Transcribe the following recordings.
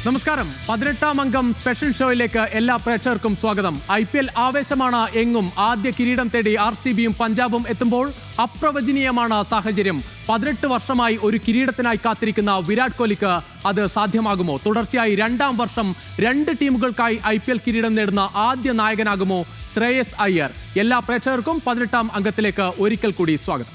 നമസ്കാരം. 18-ാം അംഗം സ്പെഷ്യൽ ഷോയിലേക്ക് എല്ലാ പ്രേക്ഷകർക്കും സ്വാഗതം. IPL ആവേശമാണ് എങ്ങും. ആദ്യ കിരീടം തേടി RCBയും പഞ്ചാബും എത്തുമ്പോൾ അപ്രവചനീയമാണ് സാഹചര്യം. 18 വർഷമായി ഒരു കിരീടത്തിനായി കാത്തിരിക്കുന്ന വിരാട് കോഹ്ലിക്ക് അത് സാധ്യമാകുമോ? തുടർച്ചയായി 2ാം വർഷം 2 ടീമുകൾക്കായി IPL കിരീടം നേടുന്ന ആദ്യ നായകനാകുമോ ശ്രേയസ് അയ്യർ? എല്ലാ പ്രേക്ഷകർക്കും 18-ാം അംഗത്തിലേക്ക് ഒരിക്കൽ കൂടി സ്വാഗതം.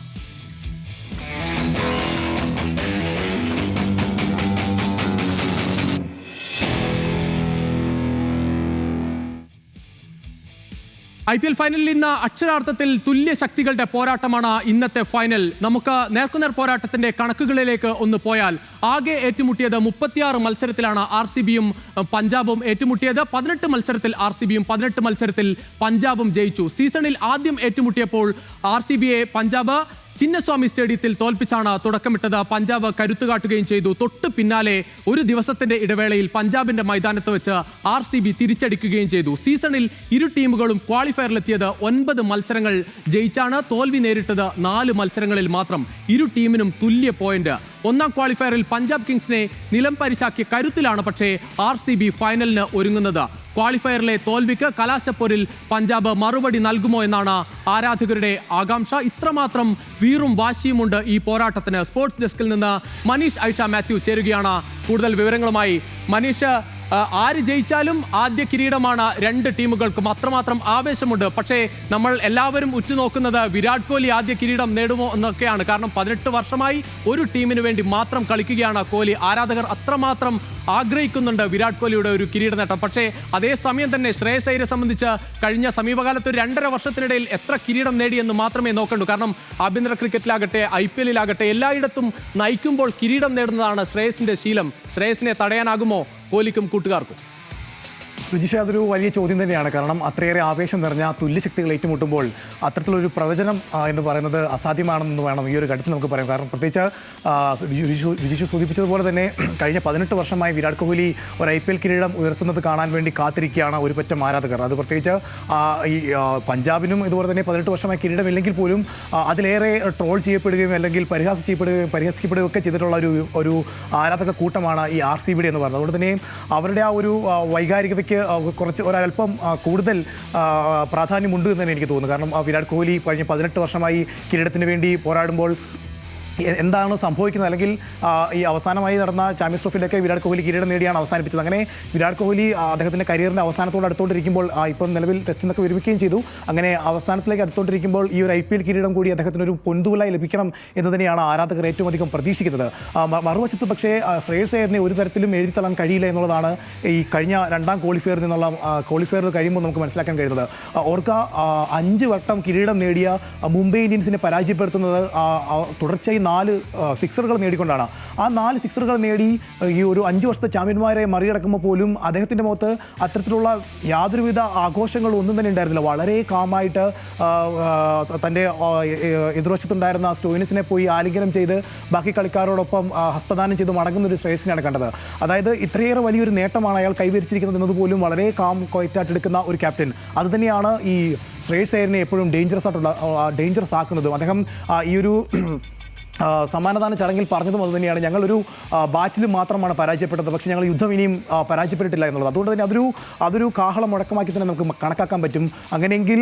IPL ഫൈനലിൽ ഇന്ന് അക്ഷരാർത്ഥത്തിൽ തുല്യ ശക്തികളുടെ പോരാട്ടമാണ് ഇന്നത്തെ ഫൈനൽ. നമുക്ക് നേർക്കുനേർ പോരാട്ടത്തിന്റെ കണക്കുകളിലേക്ക് ഒന്ന് പോയാൽ ആകെ ഏറ്റുമുട്ടിയത് 36 മത്സരത്തിലാണ് RCBയും പഞ്ചാബും ഏറ്റുമുട്ടിയത്. 18 മത്സരത്തിൽ RCBയും 18 മത്സരത്തിൽ പഞ്ചാബും ജയിച്ചു. സീസണിൽ ആദ്യം ഏറ്റുമുട്ടിയപ്പോൾ RCBയെ പഞ്ചാബ് ചിന്നസ്വാമി സ്റ്റേഡിയത്തിൽ തോൽപ്പിച്ചാണ് തുടക്കമിട്ടത്. പഞ്ചാബ് കരുത്തു കാട്ടുകയും ചെയ്തു. തൊട്ടു പിന്നാലെ ഒരു ദിവസത്തിന്റെ ഇടവേളയിൽ പഞ്ചാബിന്റെ മൈതാനത്ത് വെച്ച് RCB തിരിച്ചടിക്കുകയും ചെയ്തു. സീസണിൽ ഇരു ടീമുകളും ക്വാളിഫയറിലെത്തിയത് 9 മത്സരങ്ങൾ ജയിച്ചാണ്. തോൽവി നേരിട്ടത് 4 മത്സരങ്ങളിൽ മാത്രം. ഇരു ടീമിനും തുല്യ പോയിന്റ്. ഒന്നാം ക്വാളിഫയറിൽ പഞ്ചാബ് കിങ്സിനെ നിലം പരിശാക്കിയ കരുത്തിലാണ് പക്ഷേ RCB ഫൈനലിന് ഒരുങ്ങുന്നത്. ക്വാളിഫയറിലെ തോൽവിക്ക് കലാശപ്പോരിൽ പഞ്ചാബ് മറുപടി നൽകുമോ എന്നാണ് ആരാധകരുടെ ആകാംക്ഷ. ഇത്രമാത്രം വീറും വാശിയുമുണ്ട് ഈ പോരാട്ടത്തിന്. സ്പോർട്സ് ഡെസ്കിൽ നിന്ന് മനീഷ് ഐഷ മാത്യു ചേരുകയാണ് കൂടുതൽ വിവരങ്ങളുമായി. മനീഷ്, ആര് ജയിച്ചാലും ആദ്യ കിരീടമാണ് 2 ടീമുകൾക്കും. അത്രമാത്രം ആവേശമുണ്ട്. പക്ഷേ നമ്മൾ എല്ലാവരും ഉറ്റുനോക്കുന്നത് വിരാട് കോഹ്ലി ആദ്യ കിരീടം നേടുമോ എന്നൊക്കെയാണ്. കാരണം 18 വർഷമായി ഒരു ടീമിന് വേണ്ടി മാത്രം കളിക്കുകയാണ് കോഹ്ലി. ആരാധകർ അത്രമാത്രം ആഗ്രഹിക്കുന്നുണ്ട് വിരാട് കോഹ്ലിയുടെ ഒരു കിരീട നേട്ടം. പക്ഷേ അതേസമയം തന്നെ ശ്രേയസ് അയ്യരെ സംബന്ധിച്ച് കഴിഞ്ഞ സമീപകാലത്ത് ഒരു 2.5 വർഷത്തിനിടയിൽ എത്ര കിരീടം നേടിയെന്ന് മാത്രമേ നോക്കണ്ടൂ. കാരണം ആഭ്യന്തര ക്രിക്കറ്റിലാകട്ടെ IPLിലാകട്ടെ എല്ലായിടത്തും നയിക്കുമ്പോൾ കിരീടം നേടുന്നതാണ് ശ്രേയസിന്റെ ശീലം. ശ്രേയസിനെ തടയാനാകുമോ കോഹ്ലിക്കും കൂട്ടുകാർക്കും? രുചിഷ, അതൊരു വലിയ ചോദ്യം തന്നെയാണ്. കാരണം അത്രയേറെ ആവേശം നിറഞ്ഞ തുല്യശക്തികൾ ഏറ്റുമുട്ടുമ്പോൾ അത്തരത്തിലൊരു പ്രവചനം എന്ന് പറയുന്നത് അസാധ്യമാണെന്ന് വേണം ഈ ഒരു ഘട്ടത്തിൽ നമുക്ക് പറയാം. കാരണം പ്രത്യേകിച്ച് രുചിഷു സൂചിപ്പിച്ചതുപോലെ തന്നെ കഴിഞ്ഞ 18 വർഷമായി വിരാട് കോഹ്ലി ഒരു IPL കിരീടം ഉയർത്തുന്നത് കാണാൻ വേണ്ടി കാത്തിരിക്കുകയാണ് ഒരു പറ്റം ആരാധകർ. അത് പ്രത്യേകിച്ച് ഈ പഞ്ചാബിനും ഇതുപോലെ തന്നെ 18 വർഷമായി കിരീടമില്ലെങ്കിൽ പോലും അതിലേറെ ട്രോൾ ചെയ്യപ്പെടുകയും അല്ലെങ്കിൽ പരിഹസിക്കപ്പെടുകയും ഒക്കെ ചെയ്തിട്ടുള്ള ഒരു ആരാധക കൂട്ടമാണ് ഈ RCB എന്ന് പറയുന്നത്. അതുകൊണ്ട് തന്നെ അവരുടെ ആ ഒരു വൈകാരികതയ്ക്ക് ഒരല്പം കൂടുതൽ പ്രാധാന്യമുണ്ട് എന്ന് തന്നെ എനിക്ക് തോന്നുന്നു. കാരണം വിരാട് കോഹ്ലി കഴിഞ്ഞ 18 വർഷമായി കിരീടത്തിന് വേണ്ടി പോരാടുമ്പോൾ എന്താണ് സംഭവിക്കുന്നത്, അല്ലെങ്കിൽ ഈ അവസാനമായി നടന്ന ചാമ്പ്യൻസ് ട്രോഫിയിലൊക്കെ വിരാട് കോഹ്ലി കിരീടം നേടിയാണ് അവസാനിപ്പിച്ചത്. അങ്ങനെ വിരാട് കോഹ്ലി അദ്ദേഹത്തിൻ്റെ കരിയറിൻ്റെ അവസാനത്തോട് അടുത്തോണ്ടിരിക്കുമ്പോൾ ഇപ്പം നിലവിൽ ടെസ്റ്റ് നിന്നൊക്കെ വിരമിക്കുകയും ചെയ്തു. അങ്ങനെ അവസാനത്തിലേക്ക് അടുത്തോണ്ടിരിക്കുമ്പോൾ ഈ ഒരു IPL കിരീടം കൂടി അദ്ദേഹത്തിനൊരു പൊൻതൂലായി ലഭിക്കണം എന്ന് തന്നെയാണ് ആരാധകർ ഏറ്റവും അധികം പ്രതീക്ഷിക്കുന്നത്. മറുവശത്ത് പക്ഷേ ശ്രേയസ് അയ്യറിനെ ഒരു തരത്തിലും എഴുതിത്തള്ളാൻ കഴിയില്ല എന്നുള്ളതാണ് ഈ കഴിഞ്ഞ 2ാം ക്വാളിഫയറിൽ കഴിയുമ്പോൾ നമുക്ക് മനസ്സിലാക്കാൻ കഴിയുന്നത്. ഓർക്ക 5 വട്ടം കിരീടം നേടിയ മുംബൈ ഇന്ത്യൻസിനെ പരാജയപ്പെടുത്തുന്നത് തുടർച്ചയായി 4 സിക്സറുകൾ നേടിക്കൊണ്ടാണ്. ആ 4 സിക്സറുകൾ നേടി ഈ ഒരു 5 വർഷത്തെ ചാമ്പ്യന്മാരെ മറികടക്കുമ്പോൾ പോലും അദ്ദേഹത്തിൻ്റെ മുഖത്ത് അത്തരത്തിലുള്ള യാതൊരുവിധ ആഘോഷങ്ങളും ഒന്നും തന്നെ ഉണ്ടായിരുന്നില്ല. വളരെ കാമായിട്ട് തൻ്റെ എതിർവശത്തുണ്ടായിരുന്ന സ്റ്റോയിനിസിനെ പോയി ആലിംഗനം ചെയ്ത് ബാക്കി കളിക്കാരോടൊപ്പം ഹസ്തദാനം ചെയ്ത് മടങ്ങുന്നൊരു ശ്രേയസിനെയാണ് കണ്ടത്. അതായത് ഇത്രയേറെ വലിയൊരു നേട്ടമാണ് അയാൾ കൈവരിച്ചിരിക്കുന്നത് എന്നതുപോലും വളരെ കോയറ്റായിട്ട് എടുക്കുന്ന ഒരു ക്യാപ്റ്റൻ. അതുതന്നെയാണ് ഈ ശ്രേയസ് അയ്യറിനെ എപ്പോഴും ഡേഞ്ചറസ് ആക്കുന്നതും. അദ്ദേഹം ഈ ഒരു സമ്മാനദാന ചടങ്ങിൽ പറഞ്ഞതും അതുതന്നെയാണ്. ഞങ്ങളൊരു ബാറ്റിൽ മാത്രമാണ് പരാജയപ്പെട്ടത്, പക്ഷേ ഞങ്ങൾ യുദ്ധം ഇനിയും പരാജയപ്പെട്ടിട്ടില്ല എന്നുള്ളത്. അതുകൊണ്ട് തന്നെ അതൊരു കാഹളം മുഴക്കമാക്കി തന്നെ നമുക്ക് കണക്കാക്കാൻ പറ്റും. അങ്ങനെയെങ്കിൽ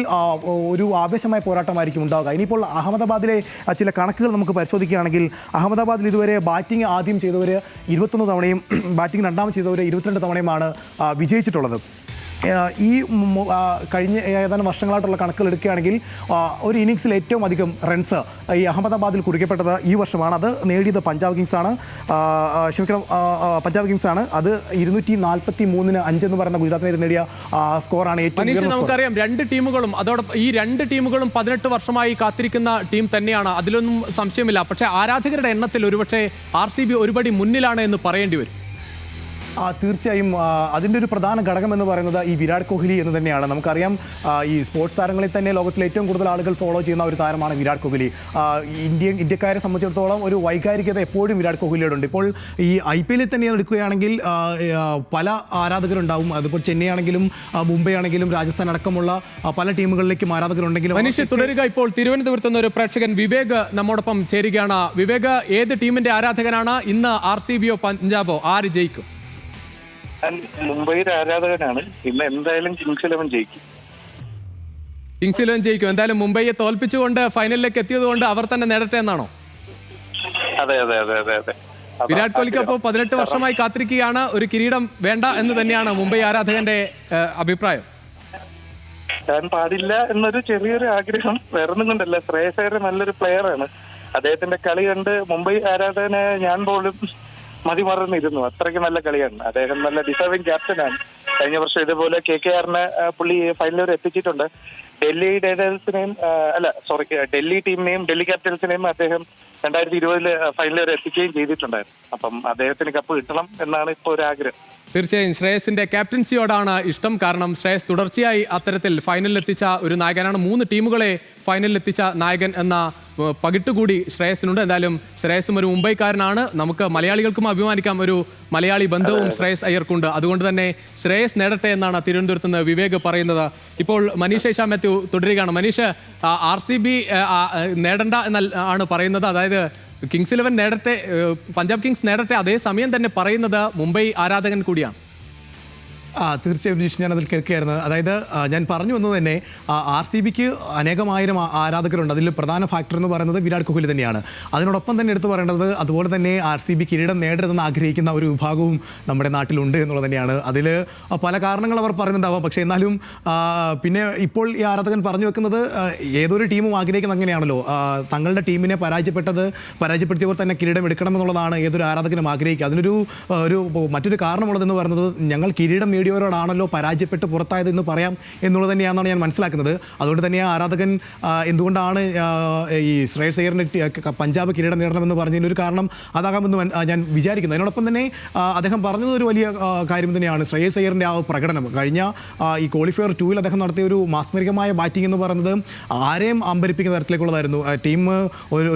ഒരു ആവേശമായ പോരാട്ടമായിരിക്കും ഉണ്ടാവുക. ഇനിയിപ്പോൾ അഹമ്മദാബാദിലെ ചില കണക്കുകൾ നമുക്ക് പരിശോധിക്കുകയാണെങ്കിൽ അഹമ്മദാബാദിൽ ഇതുവരെ ബാറ്റിംഗ് ആദ്യം ചെയ്തവർ 21 തവണയും ബാറ്റിംഗ് രണ്ടാമത് ചെയ്തവർ 22 തവണയുമാണ് വിജയിച്ചിട്ടുള്ളത്. ഈ കഴിഞ്ഞ ഏതാനും വർഷങ്ങളായിട്ടുള്ള കണക്കുകൾ എടുക്കുകയാണെങ്കിൽ ഒരു ഇന്നിങ്സിൽ ഏറ്റവും അധികം റൺസ് ഈ അഹമ്മദാബാദിൽ കുറിക്കപ്പെട്ടത് ഈ വർഷമാണ്. അത് നേടിയത് പഞ്ചാബ് കിങ്സ് ആണ്. അത് 243-5 എന്ന് പറയുന്ന ഗുജറാത്തിനെതിരെ നേടിയ സ്കോറാണ് ഏറ്റവും. നമുക്കറിയാം 2 ടീമുകളും അതോടൊപ്പം ഈ 2 ടീമുകളും 18 വർഷമായി കാത്തിരിക്കുന്ന ടീം തന്നെയാണ്, അതിലൊന്നും സംശയമില്ല. പക്ഷേ ആരാധകരുടെ എണ്ണത്തിൽ ഒരുപക്ഷെ RCB ഒരുപടി മുന്നിലാണ് എന്ന് പറയേണ്ടി വരും. തീർച്ചയായും അതിൻ്റെ ഒരു പ്രധാന ഘടകം എന്ന് പറയുന്നത് ഈ വിരാട് കോഹ്ലി എന്ന് തന്നെയാണ്. നമുക്കറിയാം ഈ സ്പോർട്സ് താരങ്ങളിൽ തന്നെ ലോകത്തിലെ ഏറ്റവും കൂടുതൽ ആളുകൾ ഫോളോ ചെയ്യുന്ന ഒരു താരമാണ് വിരാട് കോഹ്ലി. ഇന്ത്യക്കാരെ സംബന്ധിച്ചിടത്തോളം ഒരു വൈകാരികത എപ്പോഴും വിരാട് കോഹ്ലിയോടുണ്ട്. ഇപ്പോൾ ഈ IPLിൽ തന്നെ എടുക്കുകയാണെങ്കിൽ പല ആരാധകരുണ്ടാവും. അതിപ്പോൾ ചെന്നൈ ആണെങ്കിലും മുംബൈ ആണെങ്കിലും രാജസ്ഥാൻ അടക്കമുള്ള പല ടീമുകളിലേക്കും ആരാധകരുണ്ടെങ്കിലും. മനീഷ് തുടരുക. ഇപ്പോൾ തിരുവനന്തപുരത്ത് നിന്ന് ഒരു പ്രേക്ഷകൻ വിവേക് നമ്മോടൊപ്പം ചേരുകയാണ്. വിവേക്, ഏത് ടീമിന്റെ ആരാധകനാണ്? ഇന്ന് RCBയോ പഞ്ചാബോ ആര് ജയിക്കും? ഞാൻ മുംബൈയുടെ ആരാധകനാണ്. ഇന്ന് എന്തായാലും കിങ്സ് 11 ജയിക്കും. കിങ്സ് 11 ജയിക്കും. എന്തായാലും മുംബൈയെ തോൽപ്പിച്ചുകൊണ്ട് ഫൈനലിലേക്ക് എത്തിയതുകൊണ്ട് അവർ തന്നെ നേടട്ടെ എന്നാണോ? അതെ അതെ അതെ അതെ അതെ. വിരാട് കോഹ്ലിക്ക് അപ്പോൾ 18 വർഷമായി കാത്തിരിക്കുകയാണ്. ഒരു കിരീടം വേണ്ട എന്ന് തന്നെയാണ് മുംബൈ ആരാധകന്റെ അഭിപ്രായം. ഞാൻ പാടില്ല എന്നൊരു ചെറിയൊരു ആഗ്രഹം, വേറൊന്നും കൊണ്ടല്ല. ശ്രേയസ് അയ്യർ നല്ലൊരു പ്ലെയറാണ്. അദ്ദേഹത്തിന്റെ കളി കണ്ട് മുംബൈ ആരാധകന് ഞാൻ പോലും മതിമറന്നിരുന്നു. അത്രയ്ക്ക് നല്ല കളിയാണ്. അദ്ദേഹം നല്ല ഡിസേർവിംഗ് ക്യാപ്റ്റനാണ്. കഴിഞ്ഞ വർഷം ഇതുപോലെ KKRനെ പുള്ളി ഫൈനൽ വരെ എത്തിച്ചിട്ടുണ്ട്. ഡൽഹി ടീമിനെയും ഡൽഹി ക്യാപിറ്റൽസിനെയും അദ്ദേഹം 2020 ഫൈനൽ വരെ എത്തിക്കുകയും ചെയ്തിട്ടുണ്ടായിരുന്നു. അപ്പം അദ്ദേഹത്തിന് കപ്പ് കിട്ടണം എന്നാണ് ഇപ്പോൾ ഒരു ആഗ്രഹം. തീർച്ചയായും ശ്രേയസിന്റെ ക്യാപ്റ്റൻസിയോടാണ് ഇഷ്ടം. കാരണം ശ്രേയസ് തുടർച്ചയായി അത്തരത്തിൽ ഫൈനലിൽ എത്തിച്ച ഒരു നായകനാണ്. 3 ടീമുകളെ ഫൈനലിൽ എത്തിച്ച നായകൻ എന്ന പകിട്ടുകൂടി ശ്രേയസിനുണ്ട്. എന്തായാലും ശ്രേയസും ഒരു മുംബൈക്കാരനാണ്. നമുക്ക് മലയാളികൾക്കും അഭിമാനിക്കാം, ഒരു മലയാളി ബന്ധവും ശ്രേയസ് അയ്യർക്കുണ്ട്. അതുകൊണ്ട് തന്നെ ശ്രേയസ് നേടട്ടെ എന്നാണ് തിരുവനന്തപുരത്ത് നിന്ന് വിവേക് പറയുന്നത്. ഇപ്പോൾ മനീഷ് ഷാ മാത്യു തുടരുകയാണ്. മനീഷ്, RCB നേടണ്ട എന്നാണ് പറയുന്നത്. അതായത് കിങ്സ് 11 നേടട്ടെ, പഞ്ചാബ് കിങ്സ് നേടട്ടെ. അതേസമയം തന്നെ പറയുന്നത് മുംബൈ ആരാധകൻ കൂടിയാണ്. തീർച്ചയായും ജിഷ്, ഞാൻ അതിൽ കേൾക്കുകയായിരുന്നു. അതായത് ഞാൻ പറഞ്ഞു വന്നത് തന്നെ RCBക്ക് അനേകമായിരം ആരാധകരുണ്ട്. അതിൽ പ്രധാന ഫാക്ടർ എന്ന് പറയുന്നത് വിരാട് കോഹ്ലി തന്നെയാണ്. അതിനോടൊപ്പം തന്നെ എടുത്തു പറയേണ്ടത് അതുപോലെ തന്നെ RCB കിരീടം നേടരുതെന്ന് ആഗ്രഹിക്കുന്ന ഒരു വിഭാഗവും നമ്മുടെ നാട്ടിലുണ്ട് എന്നുള്ളത് തന്നെയാണ്. അതിൽ പല കാരണങ്ങൾ അവർ പറയുന്നുണ്ടാവാം. പക്ഷേ എന്നാലും പിന്നെ ഇപ്പോൾ ഈ ആരാധകൻ പറഞ്ഞു വെക്കുന്നത് ഏതൊരു ടീമും ആഗ്രഹിക്കുന്നത് അങ്ങനെയാണല്ലോ. തങ്ങളുടെ ടീമിനെ പരാജയപ്പെടുത്തിയവർ തന്നെ കിരീടം എടുക്കണമെന്നുള്ളതാണ് ഏതൊരു ആരാധകനും ആഗ്രഹിക്കുക. അതിനൊരു മറ്റൊരു കാരണമുള്ളതെന്ന് പറയുന്നത് ഞങ്ങൾ കിരീടം നേടിയവരോടാണല്ലോ പരാജയപ്പെട്ട് പുറത്തായത് എന്ന് പറയാം എന്നുള്ളത് തന്നെയാണെന്നാണ് ഞാൻ മനസ്സിലാക്കുന്നത്. അതുകൊണ്ട് തന്നെ ആരാധകൻ എന്തുകൊണ്ടാണ് ഈ ശ്രേയസ് അയ്യറിന് പഞ്ചാബ് കിരീടം നേടണമെന്ന് പറഞ്ഞതിന് ഒരു കാരണം അതാകാമെന്ന് ഞാൻ വിചാരിക്കുന്നു. അതിനോടൊപ്പം തന്നെ അദ്ദേഹം പറഞ്ഞത് ഒരു വലിയ കാര്യം തന്നെയാണ്. ശ്രേയസ് അയ്യറിൻ്റെ ആ പ്രകടനം കഴിഞ്ഞ ഈ ക്വാളിഫയർ 2-ൽ അദ്ദേഹം നടത്തിയ ഒരു മാസ്മരികമായ ബാറ്റിംഗ് എന്ന് പറയുന്നത് ആരെയും അമ്പരിപ്പിക്കുന്ന തരത്തിലേക്കുള്ളതായിരുന്നു. ടീം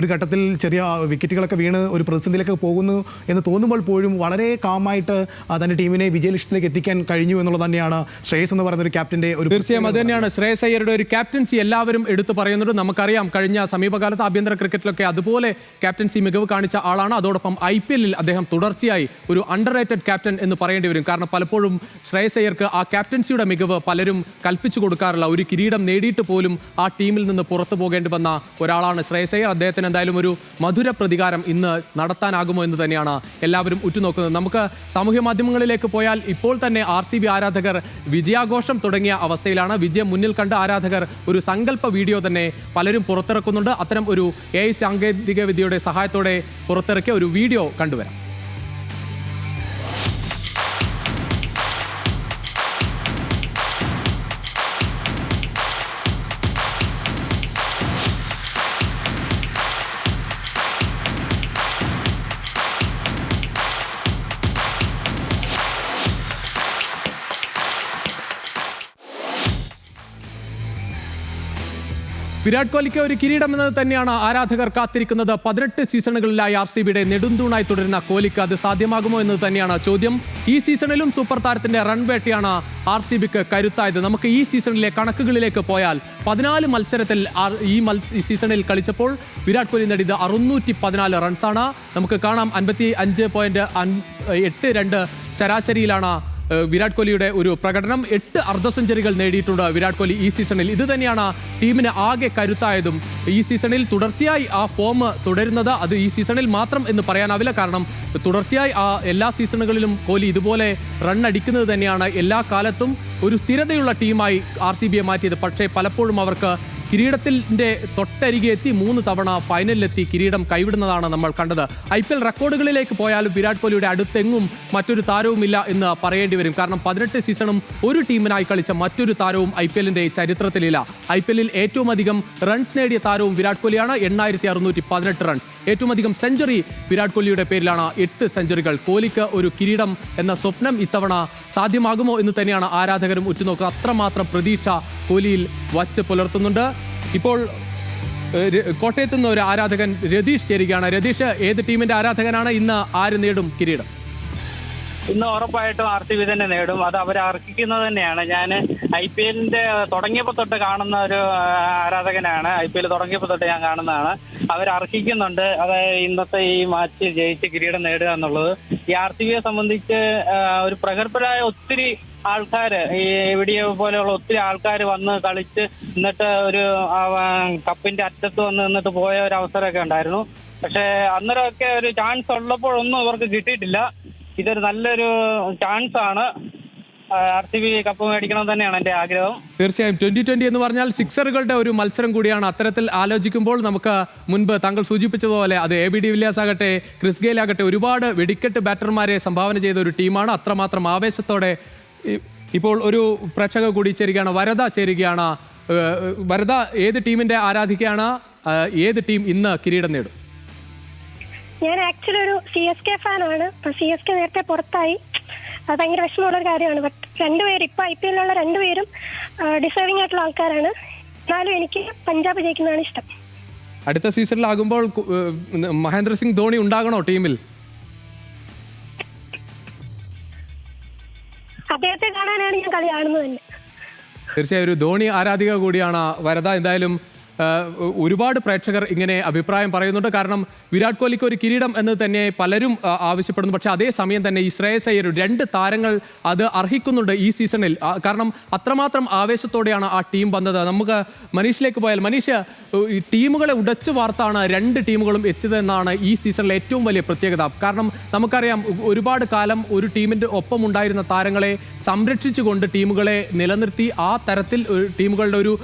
ഒരു ഘട്ടത്തിൽ ചെറിയ വിക്കറ്റുകളൊക്കെ വീണ് ഒരു പ്രതിസന്ധിയിലേക്ക് പോകുന്നു എന്ന് തോന്നുമ്പോൾ പോലും വളരെ കാമായിട്ട് തൻ്റെ ടീമിനെ വിജയലക്ഷ്യത്തിലേക്ക് എത്തിക്കാൻ കഴിഞ്ഞു എന്നുള്ളത് തന്നെയാണ് ശ്രേയസ് എന്ന് പറയുന്ന ഒരു ക്യാപ്റ്റന്റെ ഒരു. തീർച്ചയായും അത് തന്നെയാണ് ശ്രേയസ് അയ്യരുടെ ഒരു ക്യാപ്റ്റൻസി എല്ലാവരും എടുത്തു പറയുന്നുണ്ട്. നമുക്കറിയാം കഴിഞ്ഞ സമീപകാലത്ത് ആഭ്യന്തര ക്രിക്കറ്റിലൊക്കെ അതുപോലെ ക്യാപ്റ്റൻസി മികവ് കാണിച്ച ആളാണ്. അതോടൊപ്പം IPL-ൽ അദ്ദേഹം തുടർച്ചയായി ഒരു അണ്ടർറേറ്റഡ് ക്യാപ്റ്റൻ എന്ന് പറയേണ്ടി വരും. കാരണം പലപ്പോഴും ശ്രേയസ് അയ്യർക്ക് ആ ക്യാപ്റ്റൻസിയുടെ മികവ് പലരും കൽപ്പിച്ചു കൊടുക്കാറില്ല. ഒരു കിരീടം നേടിയിട്ട് പോലും ആ ടീമിൽ നിന്ന് പുറത്തു പോകേണ്ടി വന്ന ഒരാളാണ് ശ്രേയസ് അയ്യർ. അദ്ദേഹത്തിന് എന്തായാലും ഒരു മധുര പ്രതികാരം ഇന്ന് നടത്താനാകുമോ എന്ന് തന്നെയാണ് എല്ലാവരും ഉറ്റുനോക്കുന്നത്. നമുക്ക് സാമൂഹ്യ മാധ്യമങ്ങളിലേക്ക് പോയാൽ ഇപ്പോൾ തന്നെ RCB ആരാധകർ വിജയാഘോഷം തുടങ്ങിയ അവസ്ഥയിലാണ്. വിജയം മുന്നിൽ കണ്ട് ആരാധകർ ഒരു സങ്കല്പ വീഡിയോ തന്നെ പലരും പുറത്തിറക്കുന്നുണ്ട്. അത്തരം ഒരു AI സാങ്കേതിക വിദ്യയുടെ സഹായത്തോടെ പുറത്തിറക്കിയ ഒരു വീഡിയോ കണ്ടുവരാം. വിരാട് കോഹ്ലിക്ക് ഒരു കിരീടം എന്നത് തന്നെയാണ് ആരാധകർ കാത്തിരിക്കുന്നത്. 18 സീസണുകളിലായി RCBയുടെ നെടുന്തൂണായി തുടരുന്ന കോഹ്ലിക്ക് അത് സാധ്യമാകുമോ എന്നത് തന്നെയാണ് ചോദ്യം. ഈ സീസണിലും സൂപ്പർ താരത്തിന്റെ റൺ വേട്ടയാണ് RCBക്ക് കരുത്തായത്. നമുക്ക് ഈ സീസണിലെ കണക്കുകളിലേക്ക് പോയാൽ 14 മത്സരത്തിൽ ഈ സീസണിൽ കളിച്ചപ്പോൾ വിരാട് കോഹ്ലി നേടിയത് 614 റൺസാണ്. നമുക്ക് കാണാം 55.82 ശരാശരിയിലാണ് വിരാട് കോഹ്ലിയുടെ ഒരു പ്രകടനം. 8 അർദ്ധ സെഞ്ചുറികൾ നേടിയിട്ടുണ്ട് വിരാട് കോഹ്ലി ഈ സീസണിൽ. ഇത് തന്നെയാണ് ടീമിന് ആകെ കരുത്തായതും. ഈ സീസണിൽ തുടർച്ചയായി ആ ഫോം തുടരുന്നത് അത് ഈ സീസണിൽ മാത്രം എന്ന് പറയാനാവില്ല. കാരണം തുടർച്ചയായി എല്ലാ സീസണുകളിലും കോഹ്ലി ഇതുപോലെ റൺ അടിക്കുന്നത് തന്നെയാണ് എല്ലാ കാലത്തും ഒരു സ്ഥിരതയുള്ള ടീമായി RCBയെ മാറ്റിയത്. പക്ഷേ പലപ്പോഴും അവർക്ക് കിരീടത്തിന്റെ തൊട്ടരികെ എത്തി 3 തവണ ഫൈനലിലെത്തി കിരീടം കൈവിടുന്നതാണ് നമ്മൾ കണ്ടത്. IPL റെക്കോർഡുകളിലേക്ക് പോയാലും വിരാട് കോഹ്ലിയുടെ അടുത്തെങ്ങും മറ്റൊരു താരവുമില്ല എന്ന് പറയേണ്ടി വരും. കാരണം 18 സീസണും ഒരു ടീമിനായി കളിച്ച മറ്റൊരു താരവും IPL-ന്റെ ചരിത്രത്തിലില്ല. IPL-ൽ ഏറ്റവും അധികം റൺസ് നേടിയ താരവും വിരാട് കോഹ്ലിയാണ്, 8618 റൺസ്. ഏറ്റവും അധികം സെഞ്ചുറി വിരാട് കോഹ്ലിയുടെ പേരിലാണ്, 8 സെഞ്ചുറികൾ. കോഹ്ലിക്ക് ഒരു കിരീടം എന്ന സ്വപ്നം ഇത്തവണ സാധ്യമാകുമോ എന്ന് തന്നെയാണ് ആരാധകരും ഉറ്റുനോക്കുക. അത്രമാത്രം പ്രതീക്ഷ കോഹ്ലിയിൽ വച്ച് പുലർത്തുന്നുണ്ട്. ഇപ്പോൾ കോട്ടയത്ത് നിന്ന് ഒരു ആരാധകൻ രതീഷ് ചേരുകയാണ്. രതീഷ്, ഏത് ടീമിന്റെ ആരാധകനാണ്? ഇന്ന് ആര് നേടും കിരീടം? ഇന്ന് ഉറപ്പായിട്ടും RCB തന്നെ നേടും. അത് അവർ അർഹിക്കുന്നത് തന്നെയാണ്. ഞാൻ IPL തുടങ്ങിയപ്പോൾ തൊട്ട് കാണുന്ന ഒരു ആരാധകനാണ്. IPL തുടങ്ങിയപ്പോൾ തൊട്ട് ഞാൻ കാണുന്നതാണ്. അവർ അർഹിക്കുന്നുണ്ട്. അതായത് ഇന്നത്തെ ഈ മാച്ച് ജയിച്ച് കിരീടം നേടുക എന്നുള്ളത്. ഈ RCBയെ സംബന്ധിച്ച് ഒരു പ്രഗത്ഭരായ ഒത്തിരി ആൾക്കാർ, ഈ എവിടെയോ പോലെയുള്ള ഒത്തിരി ആൾക്കാർ വന്ന് കളിച്ച് എന്നിട്ട് ഒരു കപ്പിന്റെ അറ്റത്ത് വന്ന് നിന്നിട്ട് പോയ ഒരു അവസരമൊക്കെ ഉണ്ടായിരുന്നു. പക്ഷെ അന്നേരമൊക്കെ ഒരു ചാൻസ് ഉള്ളപ്പോഴൊന്നും അവർക്ക് കിട്ടിയിട്ടില്ല. ഇതൊരു നല്ലൊരു ചാൻസ് ആണ്. RCB കപ്പ് മേടിക്കണം തന്നെയാണ് എൻ്റെ ആഗ്രഹം. തീർച്ചയായും 2020 എന്ന് പറഞ്ഞാൽ സിക്സറുകളുടെ ഒരു മത്സരം കൂടിയാണ്. അത്തരത്തിൽ ആലോചിക്കുമ്പോൾ നമുക്ക് മുൻപ് താങ്കൾ സൂചിപ്പിച്ചതുപോലെ അത് AB de Villiers ആകട്ടെ, ക്രിസ് ഗെയിൽ ആകട്ടെ, ഒരുപാട് വെടിക്കെട്ട് ബാറ്റർമാരെ സംഭാവന ചെയ്ത ഒരു ടീമാണ്. അത്രമാത്രം ആവേശത്തോടെ ഇപ്പോൾ ഒരു പ്രേക്ഷക കൂടി ചേരുകയാണ്, വരദ ചേരുകയാണ്. വരദ, ഏത് ടീമിന്റെ ആരാധികയാണ്? ഏത് ടീം ഇന്ന് കിരീടം നേടും? ഞാൻ ആക്ച്വലി ഒരു CSK ഫാനാണ്. CSK നേരത്തെ പുറത്തായി, അത് ഭയങ്കര വിഷമമുള്ളൊരു കാര്യമാണ്. ബട്ട് രണ്ടുപേരും ഇപ്പൊ IPL രണ്ടുപേരും ഡിസേർവിംഗ് ആയിട്ടുള്ള ആൾക്കാരാണ്. എന്നാലും എനിക്ക് പഞ്ചാബ് ജയിക്കുന്നതാണ് ഇഷ്ടം. അടുത്ത സീസണിലാകുമ്പോൾ മഹേന്ദ്ര സിംഗ് ധോണി ഉണ്ടാകണോ ടീമിൽ? അദ്ദേഹത്തെ കാണാനാണ് ഞാൻ കളി കാണുന്നത് തന്നെ. തീർച്ചയായും ഒരു ധോണി ആരാധിക കൂടിയാണ് വരദ. എന്തായാലും ഒരുപാട് പ്രേക്ഷകർ ഇങ്ങനെ അഭിപ്രായം പറയുന്നുണ്ട്. കാരണം വിരാട് കോഹ്ലിക്ക് ഒരു കിരീടം എന്ന് തന്നെ പലരും ആവശ്യപ്പെടുന്നു. പക്ഷേ അതേസമയം തന്നെ ഈ ശ്രേയസ് അയ്യർ, 2 താരങ്ങൾ അത് അർഹിക്കുന്നുണ്ട് ഈ സീസണിൽ. കാരണം അത്രമാത്രം ആവേശത്തോടെയാണ് ആ ടീം വന്നത്. നമുക്ക് മനീഷിലേക്ക് പോയാൽ, മനീഷ്, ഈ ടീമുകളെ ഉടച്ചു വാർത്താണ് 2 ടീമുകളും എത്തിയതെന്നാണ് ഈ സീസണിലെ ഏറ്റവും വലിയ പ്രത്യേകത. കാരണം നമുക്കറിയാം, ഒരുപാട് കാലം ഒരു ടീമിൻ്റെ ഒപ്പം ഉണ്ടായിരുന്ന താരങ്ങളെ സംരക്ഷിച്ചുകൊണ്ട് ടീമുകളെ നിലനിർത്തി ആ തരത്തിൽ ടീമുകളുടെ ഒരു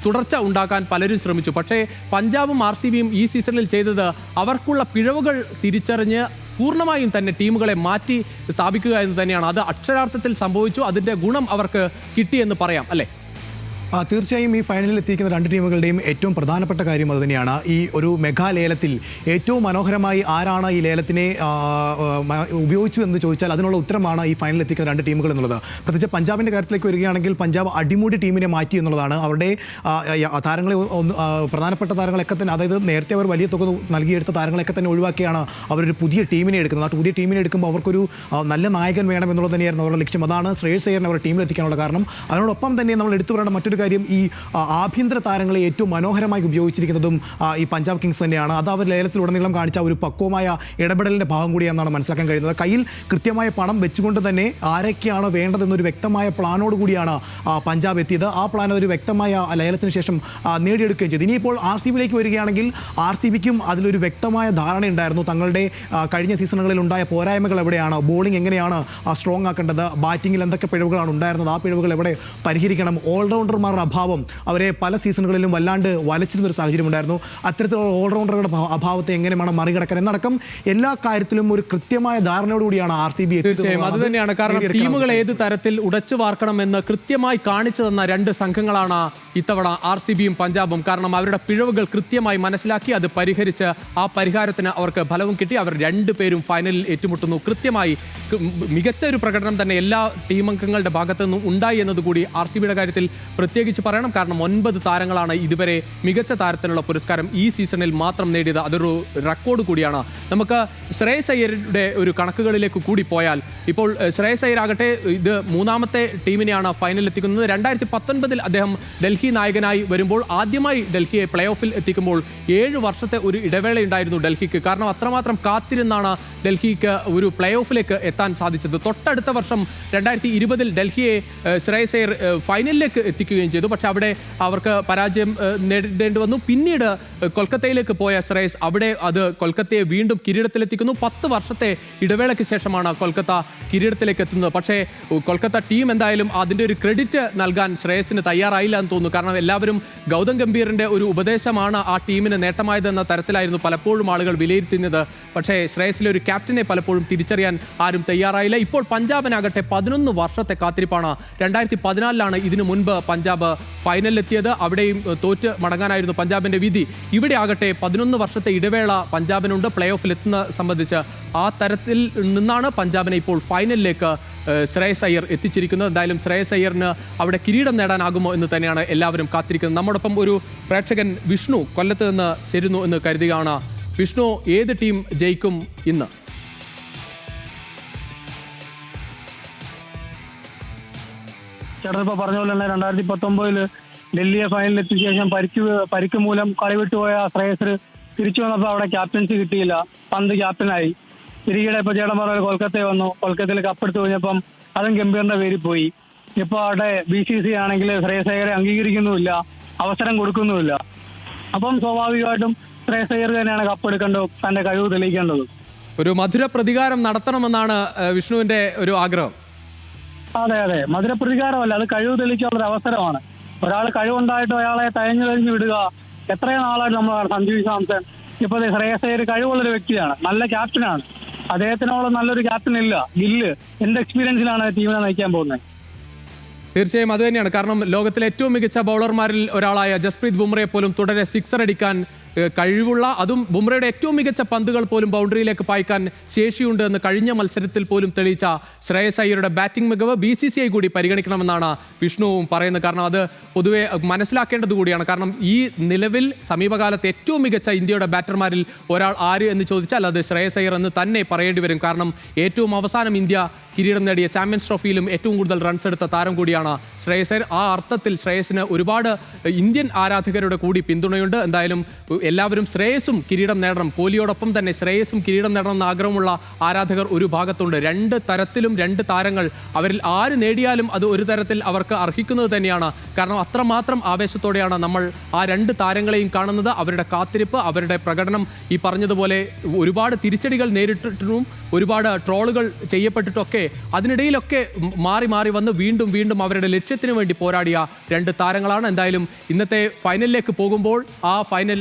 തുടർച്ച ഉണ്ടാക്കാൻ പലരും ശ്രമിച്ചു. പക്ഷേ പഞ്ചാബും RCBയും ഈ സീസണിൽ ചെയ്തത് അവർക്കുള്ള പിഴവുകൾ തിരിച്ചറിഞ്ഞ് പൂർണ്ണമായും തന്നെ ടീമുകളെ മാറ്റി സ്ഥാപിക്കുക എന്ന് തന്നെയാണ്. അത് അക്ഷരാർത്ഥത്തിൽ സംഭവിച്ചു. അതിൻ്റെ ഗുണം അവർക്ക് കിട്ടിയെന്ന് പറയാം, അല്ലേ? തീർച്ചയായും ഈ ഫൈനലിൽ എത്തിയിരിക്കുന്ന 2 ടീമുകളുടെയും ഏറ്റവും പ്രധാനപ്പെട്ട കാര്യം അത് തന്നെയാണ്. ഈ ഒരു മെഗാ ലേലത്തിൽ ഏറ്റവും മനോഹരമായി ആരാണ് ഈ ലേലത്തിനെ ഉപയോഗിച്ചു എന്ന് ചോദിച്ചാൽ അതിനുള്ള ഉത്തരമാണ് ഈ ഫൈനലിൽ എത്തിക്കുന്ന 2 ടീമുകൾ എന്നുള്ളത്. പ്രത്യേകിച്ച് പഞ്ചാബിൻ്റെ കാര്യത്തിലേക്ക് വരികയാണെങ്കിൽ പഞ്ചാബ് അടിമുടി ടീമിനെ മാറ്റി എന്നുള്ളതാണ്. അവരുടെ താരങ്ങളെ പ്രധാനപ്പെട്ട താരങ്ങളൊക്കെ തന്നെ, അതായത് നേരത്തെ അവർ വലിയ തുക നൽകിയെടുത്ത താരങ്ങളൊക്കെ തന്നെ ഒഴിവാക്കിയാണ് അവരൊരു പുതിയ ടീമിനെ എടുക്കുന്നത്. ആ പുതിയ ടീമിനെ എടുക്കുമ്പോൾ അവർക്കൊരു നല്ല നായകൻ വേണം എന്നുള്ളത് തന്നെയായിരുന്നു അവരുടെ ലക്ഷ്യം. അതാണ് ശ്രേയസ് അയ്യറിനെ അവരുടെ ടീമിലെത്തിക്കാനുള്ള കാരണം. അതിനോടൊപ്പം തന്നെ നമ്മൾ എടുത്തു പറയേണ്ട മറ്റൊരു കാര്യം, ഈ ആഭ്യന്തര താരങ്ങളെ ഏറ്റവും മനോഹരമായി ഉപയോഗിച്ചിരിക്കുന്നതും ഈ പഞ്ചാബ് കിങ്സ് തന്നെയാണ്. അത് അവർ ലേലത്തിലുടനീളം കാണിച്ച ഒരു പക്വമായ ഇടപെടലിൻ്റെ ഭാഗം കൂടിയാണെന്നാണ് മനസ്സിലാക്കാൻ കഴിയുന്നത്. കയ്യിൽ കൃത്യമായ പണം വെച്ചുകൊണ്ട് തന്നെ ആരൊക്കെയാണ് വേണ്ടതെന്നൊരു വ്യക്തമായ പ്ലാനോട് കൂടിയാണ് പഞ്ചാബ് എത്തിയത്. ആ പ്ലാൻ ഒരു വ്യക്തമായ ലേലത്തിന് ശേഷം നേടിയെടുക്കുകയും ചെയ്തു. ഇനിയിപ്പോൾ RCBയിലേക്ക് വരികയാണെങ്കിൽ RCBക്കും അതിലൊരു വ്യക്തമായ ധാരണയുണ്ടായിരുന്നു. തങ്ങളുടെ കഴിഞ്ഞ സീസണുകളിൽ ഉണ്ടായ പോരായ്മകൾ എവിടെയാണ്, ബോളിംഗ് എങ്ങനെയാണ് സ്ട്രോങ് ആക്കേണ്ടത്, ബാറ്റിങ്ങിൽ എന്തൊക്കെ പിഴവുകളാണ് ഉണ്ടായിരുന്നത്, ആ പിഴവുകൾ എവിടെ പരിഹരിക്കണം, ഓൾറൗണ്ടർമാരുടെ അഭാവം അവരെ പല സീസണുകളിലും വല്ലാണ്ട് വലച്ചിരുന്നൊരു സാഹചര്യം ഉണ്ടായിരുന്നു. അത്തരത്തിലുള്ള ഓൾറൗണ്ടറുടെ അഭാവത്തെ എങ്ങനെ വേണം മറികടക്കാൻ എന്നടക്കം എല്ലാ കാര്യത്തിലും ഒരു കൃത്യമായ ധാരണയോടുകൂടിയാണ് RCB തീർച്ചയായും അത് തന്നെയാണ്. കാരണം ടീമുകൾ ഏത് തരത്തിൽ ഉടച്ചു വാർക്കണമെന്ന് കൃത്യമായി കാണിച്ചു തന്ന 2 സംഘങ്ങളാണ് ഇത്തവണ RCBയും പഞ്ചാബും. കാരണം അവരുടെ പിഴവുകൾ കൃത്യമായി മനസ്സിലാക്കി അത് പരിഹരിച്ച് ആ പരിഹാരത്തിന് അവർക്ക് ഫലവും കിട്ടി. അവർ 2 പേരും ഫൈനലിൽ ഏറ്റുമുട്ടുന്നു. കൃത്യമായി മികച്ച ഒരു പ്രകടനം തന്നെ എല്ലാ ടീമംഗങ്ങളുടെ ഭാഗത്തു നിന്നും ഉണ്ടായി എന്നതുകൂടി RCBയുടെ കാര്യത്തിൽ പ്രത്യേകിച്ച് പറയണം. കാരണം 9 താരങ്ങളാണ് ഇതുവരെ മികച്ച താരത്തിനുള്ള പുരസ്കാരം ഈ സീസണിൽ മാത്രം നേടിയത്. അതൊരു റെക്കോർഡ് കൂടിയാണ്. നമുക്ക് ശ്രേയസ് അയ്യരുടെ ഒരു കണക്കുകളിലേക്ക് കൂടി പോയാൽ, ഇപ്പോൾ ശ്രേയസ് അയ്യർ ആകട്ടെ ഇത് 3ാമത്തെ ടീമിനെയാണ് ഫൈനലിൽ എത്തിക്കുന്നത്. 2019 അദ്ദേഹം ഡൽഹി നായകനായി വരുമ്പോൾ ആദ്യമായി ഡൽഹിയെ പ്ലേ ഓഫിൽ എത്തിക്കുമ്പോൾ 7 വർഷത്തെ ഒരു ഇടവേളയുണ്ടായിരുന്നു ഡൽഹിക്ക്. കാരണം അത്രമാത്രം കാത്തിരുന്നാണ് ഡൽഹിക്ക് ഒരു പ്ലേ ഓഫിലേക്ക് എത്താൻ സാധിച്ചത്. തൊട്ടടുത്ത വർഷം 2020 ഡൽഹിയെ ശ്രേയസ് അയ്യർ ഫൈനലിലേക്ക് എത്തിക്കുകയും ചെയ്തു. പക്ഷെ അവിടെ അവർക്ക് പരാജയം നേരിടേണ്ടി വന്നു. പിന്നീട് കൊൽക്കത്തയിലേക്ക് പോയ ശ്രേയസ് അവിടെ അത് കൊൽക്കത്തയെ വീണ്ടും കിരീടത്തിലെത്തിക്കുന്നു. 10 വർഷത്തെ ഇടവേളയ്ക്ക് ശേഷമാണ് കൊൽക്കത്ത കിരീടത്തിലേക്ക് എത്തുന്നത്. പക്ഷേ കൊൽക്കത്ത ടീം എന്തായാലും അതിൻ്റെ ഒരു ക്രെഡിറ്റ് നൽകാൻ ശ്രേയസിന് തയ്യാറായില്ല എന്ന് തോന്നുന്നു. കാരണം എല്ലാവരും ഗൗതം ഗംഭീറിൻ്റെ ഒരു ഉപദേശമാണ് ആ ടീമിന് നേട്ടമായതെന്ന തരത്തിലായിരുന്നു പലപ്പോഴും ആളുകൾ വിലയിരുത്തുന്നത്. പക്ഷേ ശ്രേയസിലെ ഒരു ക്യാപ്റ്റനെ പലപ്പോഴും തിരിച്ചറിയാൻ ആരും തയ്യാറായില്ല. ഇപ്പോൾ പഞ്ചാബിനാകട്ടെ 11 വർഷത്തെ കാത്തിരിപ്പാണ്. 2014 ഇതിനു മുൻപ് പഞ്ചാബ് ഫൈനലിലെത്തിയത്. അവിടെയും തോറ്റ് മടങ്ങാനായിരുന്നു പഞ്ചാബിൻ്റെ വിധി. ഇവിടെ ആകട്ടെ 11 വർഷത്തെ ഇടവേള പഞ്ചാബിനുണ്ട് പ്ലേ ഓഫിൽ എത്തുന്ന സംബന്ധിച്ച്. ആ തരത്തിൽ നിന്നാണ് പഞ്ചാബിനെ ഇപ്പോൾ ഫൈനലിലേക്ക് ശ്രേയസ് അയ്യർ എത്തിച്ചിരിക്കുന്നത്. എന്തായാലും ശ്രേയസ് അയ്യറിന് അവിടെ കിരീടം നേടാനാകുമോ എന്ന് തന്നെയാണ് എല്ലാവരും കാത്തിരിക്കുന്നത്. നമ്മോടൊപ്പം ഒരു പ്രേക്ഷകൻ വിഷ്ണു കൊല്ലത്ത് നിന്ന് ചേരുന്നു എന്ന് കരുതുകയാണ്. വിഷ്ണു, ഏത് ടീം ജയിക്കും ഇന്ന്? ചേട്ടൻ ഇപ്പോൾ പറഞ്ഞ പോലെ തന്നെ 2019 ഡൽഹിയെ ഫൈനലിൽ എത്തിയ ശേഷം പരിക്ക് മൂലം കളി വിട്ടുപോയ ശ്രേയസർ തിരിച്ചു വന്നപ്പോൾ അവിടെ ക്യാപ്റ്റൻസി കിട്ടിയില്ല. പന്ത് ക്യാപ്റ്റനായി. തിരികെ ഇപ്പോൾ ചേട്ടൻ പറഞ്ഞ കൊൽക്കത്തയിൽ വന്നു. കൊൽക്കത്തയിൽ കപ്പെടുത്തു കഴിഞ്ഞപ്പം അതും ഗംഭീറിന്റെ പേരിൽ പോയി. ഇപ്പോൾ അവിടെ BCC ആണെങ്കിൽ ശ്രേയസ് അയ്യരെ അംഗീകരിക്കുന്നുമില്ല, അവസരം കൊടുക്കുന്നുമില്ല. അപ്പം സ്വാഭാവികമായിട്ടും ശ്രേയസ് അയ്യർ തന്നെയാണ് കപ്പെടുക്കേണ്ടത്, തന്റെ കഴിവ് തെളിയിക്കേണ്ടത്. ഒരു മധുര പ്രതികാരം നടത്തണമെന്നാണ് വിഷ്ണുവിന്റെ ഒരു ആഗ്രഹം. അതെ, മധുര പ്രതികാരമല്ല, അത് കഴിവ് തെളിയിക്കാനുള്ള അവസരമാണ്. ഒരാൾ കഴിവുണ്ടായിട്ട് അയാളെ തയഞ്ഞു കഴിഞ്ഞ് വിടുക. എത്രയോ നാളായിട്ട് നമ്മൾ സഞ്ജു സാംസൺ, ഇപ്പോൾ ശ്രേയസ് അയ്യർ കഴിവുള്ളൊരു വ്യക്തിയാണ്, നല്ല ക്യാപ്റ്റനാണ്. അദ്ദേഹത്തിനോളം നല്ലൊരു ക്യാപ്റ്റൻ ഇല്ല. ഗില്ല് എന്റെ എക്സ്പീരിയൻസിലാണ് ടീമിനെ നയിക്കാൻ പോകുന്നത്. തീർച്ചയായും അത് തന്നെയാണ്. കാരണം ലോകത്തിലെ ഏറ്റവും മികച്ച ബൗളർമാരിൽ ഒരാളായ ജസ്പ്രീത് ബുംറയെ പോലും തുടരെ സിക്സർ അടിക്കാൻ കഴിവുള്ള, അതും ബുംറയുടെ ഏറ്റവും മികച്ച പന്തുകൾ പോലും ബൗണ്ടറിയിലേക്ക് പായിക്കാൻ ശേഷിയുണ്ട് എന്ന് കഴിഞ്ഞ മത്സരത്തിൽ പോലും തെളിയിച്ച ശ്രേയസ് അയ്യരുടെ ബാറ്റിംഗ് മികവ് BCCI കൂടി പരിഗണിക്കണമെന്നാണ് വിഷ്ണുവും പറയുന്നത്. കാരണം അത് പൊതുവെ മനസ്സിലാക്കേണ്ടത് കൂടിയാണ്. കാരണം ഈ നിലവിൽ സമീപകാലത്ത് ഏറ്റവും മികച്ച ഇന്ത്യയുടെ ബാറ്റർമാരിൽ ഒരാൾ ആര് എന്ന് ചോദിച്ചാൽ അത് ശ്രേയസ് അയ്യർ എന്ന് തന്നെ പറയേണ്ടി വരും. കാരണം ഏറ്റവും അവസാനം ഇന്ത്യ കിരീടം നേടിയ ചാമ്പ്യൻസ് ട്രോഫിയിലും ഏറ്റവും കൂടുതൽ റൺസ് എടുത്ത താരം കൂടിയാണ് ശ്രേയസ് അയ്യർ. ആ അർത്ഥത്തിൽ ശ്രേയസിന് ഒരുപാട് ഇന്ത്യൻ ആരാധകരുടെ കൂടി പിന്തുണയുണ്ട്. എന്തായാലും എല്ലാവരും ശ്രേയസും കിരീടം നേടണം, കോഹ്ലിയോടൊപ്പം തന്നെ ശ്രേയസും കിരീടം നേടണം എന്ന ആഗ്രഹമുള്ള ആരാധകർ ഒരു ഭാഗത്തുണ്ട്. രണ്ട് തരത്തിലും രണ്ട് താരങ്ങൾ, അവരിൽ ആര് നേടിയാലും അത് ഒരു തരത്തിൽ അവർക്ക് അർഹിക്കുന്നത് തന്നെയാണ്. കാരണം അത്രമാത്രം ആവേശത്തോടെയാണ് നമ്മൾ ആ രണ്ട് താരങ്ങളെയും കാണുന്നത്. അവരുടെ കാത്തിരിപ്പ്, അവരുടെ പ്രകടനം, ഈ പറഞ്ഞതുപോലെ ഒരുപാട് തിരിച്ചടികൾ നേരിട്ടിട്ടും ഒരുപാട് ട്രോളുകൾ ചെയ്യപ്പെട്ടിട്ടൊക്കെ അതിനിടയിലൊക്കെ മാറി മാറി വന്ന് വീണ്ടും വീണ്ടും അവരുടെ ലക്ഷ്യത്തിന് വേണ്ടി പോരാടിയ രണ്ട് താരങ്ങളാണ്. എന്തായാലും ഇന്നത്തെ ഫൈനലിലേക്ക് പോകുമ്പോൾ ആ ഫൈനൽ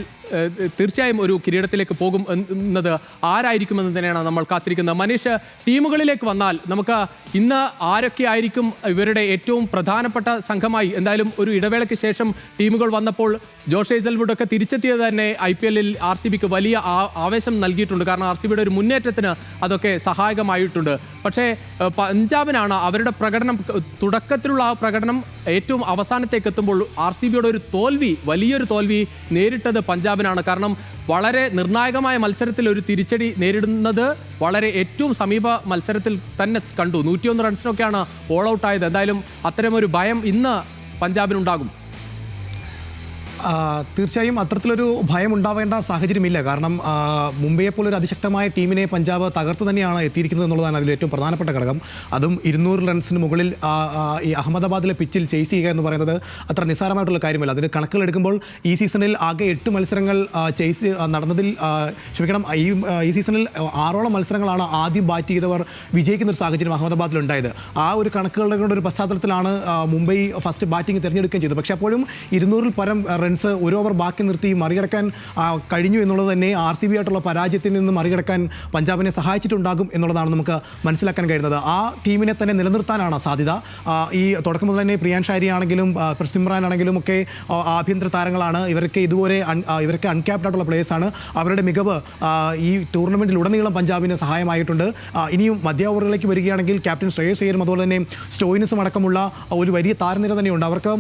തീർച്ചയായും ഒരു കിരീടത്തിലേക്ക് പോകും എന്നത് ആരായിരിക്കുമെന്ന് തന്നെയാണ് നമ്മൾ കാത്തിരിക്കുന്നത്. മനീഷ്, ടീമുകളിലേക്ക് വന്നാൽ നമുക്ക് ഇന്ന് ആരൊക്കെ ആയിരിക്കും ഇവരുടെ ഏറ്റവും പ്രധാനപ്പെട്ട സംഘമായി? എന്തായാലും ഒരു ഇടവേളയ്ക്ക് ശേഷം ടീമുകൾ വന്നപ്പോൾ ജോഷ് ഹേസൽവുഡ് ഒക്കെ തിരിച്ചെത്തിയത് തന്നെ IPL-ൽ RCBക്ക് വലിയ ആവേശം നൽകിയിട്ടുണ്ട്. കാരണം RCBയുടെ ഒരു മുന്നേറ്റത്തിന് അതൊക്കെ സഹായകമായിട്ടുണ്ട്. പക്ഷേ പഞ്ചാബിനാണ് അവരുടെ പ്രകടനം, തുടക്കത്തിലുള്ള ആ പ്രകടനം ഏറ്റവും അവസാനത്തേക്ക് എത്തുമ്പോൾ RCBയുടെ ഒരു തോൽവി, വലിയൊരു തോൽവി നേരിട്ടത് പഞ്ചാബിനാണ്. കാരണം വളരെ നിർണായകമായ മത്സരത്തിൽ ഒരു തിരിച്ചടി നേരിടുന്നത് വളരെ ഏറ്റവും സമീപ മത്സരത്തിൽ തന്നെ കണ്ടു. 101 റൺസിനൊക്കെയാണ് ഓൾ ഔട്ട് ആയത്. എന്തായാലും അത്തരമൊരു ഭയം ഇന്ന് പഞ്ചാബിനുണ്ടാകും. തീർച്ചയായും അത്തരത്തിലൊരു ഭയം ഉണ്ടാവേണ്ട സാഹചര്യമില്ല. കാരണം മുംബൈയെ പോലൊരു അതിശക്തമായ ടീമിനെ പഞ്ചാബ് തകർത്ത് തന്നെയാണ് എത്തിയിരിക്കുന്നത് എന്നുള്ളതാണ് അതിൽ ഏറ്റവും പ്രധാനപ്പെട്ട ഘടകം. അതും 200 റൺസിന് മുകളിൽ ഈ അഹമ്മദാബാദിലെ പിച്ചിൽ ചേസ് ചെയ്യുക എന്ന് പറയുന്നത് അത്ര നിസ്സാരമായിട്ടുള്ള കാര്യമല്ല. അതിന് കണക്കുകൾ എടുക്കുമ്പോൾ ഈ സീസണിൽ ആകെ 8 മത്സരങ്ങൾ ചേസ് നടന്നതിൽ ഈ സീസണിൽ 6ഓളം മത്സരങ്ങളാണ് ആദ്യം ബാറ്റ് ചെയ്തവർ വിജയിക്കുന്ന ഒരു സാഹചര്യം അഹമ്മദാബാദിൽ ഉണ്ടായത്. ആ ഒരു കണക്കുകളുടെ ഒരു പശ്ചാത്തലത്തിലാണ് മുംബൈ ഫസ്റ്റ് ബാറ്റിംഗ് തിരഞ്ഞെടുക്കുകയും ചെയ്തത്. പക്ഷേ അപ്പോഴും 200-ൽ പരം റൺസ് ഒരു ഓവർ ബാക്കി നിർത്തി മറികടക്കാൻ കഴിഞ്ഞു എന്നുള്ളത് തന്നെ RCB ആയിട്ടുള്ള പരാജയത്തിൽ നിന്ന് മറികടക്കാൻ പഞ്ചാബിനെ സഹായിച്ചിട്ടുണ്ടാകും എന്നുള്ളതാണ് നമുക്ക് മനസ്സിലാക്കാൻ കഴിയുന്നത്. ആ ടീമിനെ തന്നെ നിലനിർത്താനാണ് സാധ്യത. ഈ തുടക്കം മുതൽ തന്നെ പ്രിയാൻ ഷാരി ആണെങ്കിലും സിമ്രാൻ ആണെങ്കിലും ഒക്കെ ആഭ്യന്തര താരങ്ങളാണ്. ഇവരൊക്കെ അൺക്യാപ്ഡ് ആയിട്ടുള്ള പ്ലേയേഴ്സാണ്. അവരുടെ മികവ് ഈ ടൂർണമെൻറ്റിൽ ഉടനീളം പഞ്ചാബിന് സഹായമായിട്ടുണ്ട്. ഇനിയും മധ്യ ഓവറുകളിലേക്ക് വരികയാണെങ്കിൽ ക്യാപ്റ്റൻ ശ്രേയസ് അയ്യരും അതുപോലെ തന്നെ സ്റ്റോയിനിസും അടക്കമുള്ള ഒരു വലിയ താരനിര തന്നെയുണ്ട്. അവർക്ക്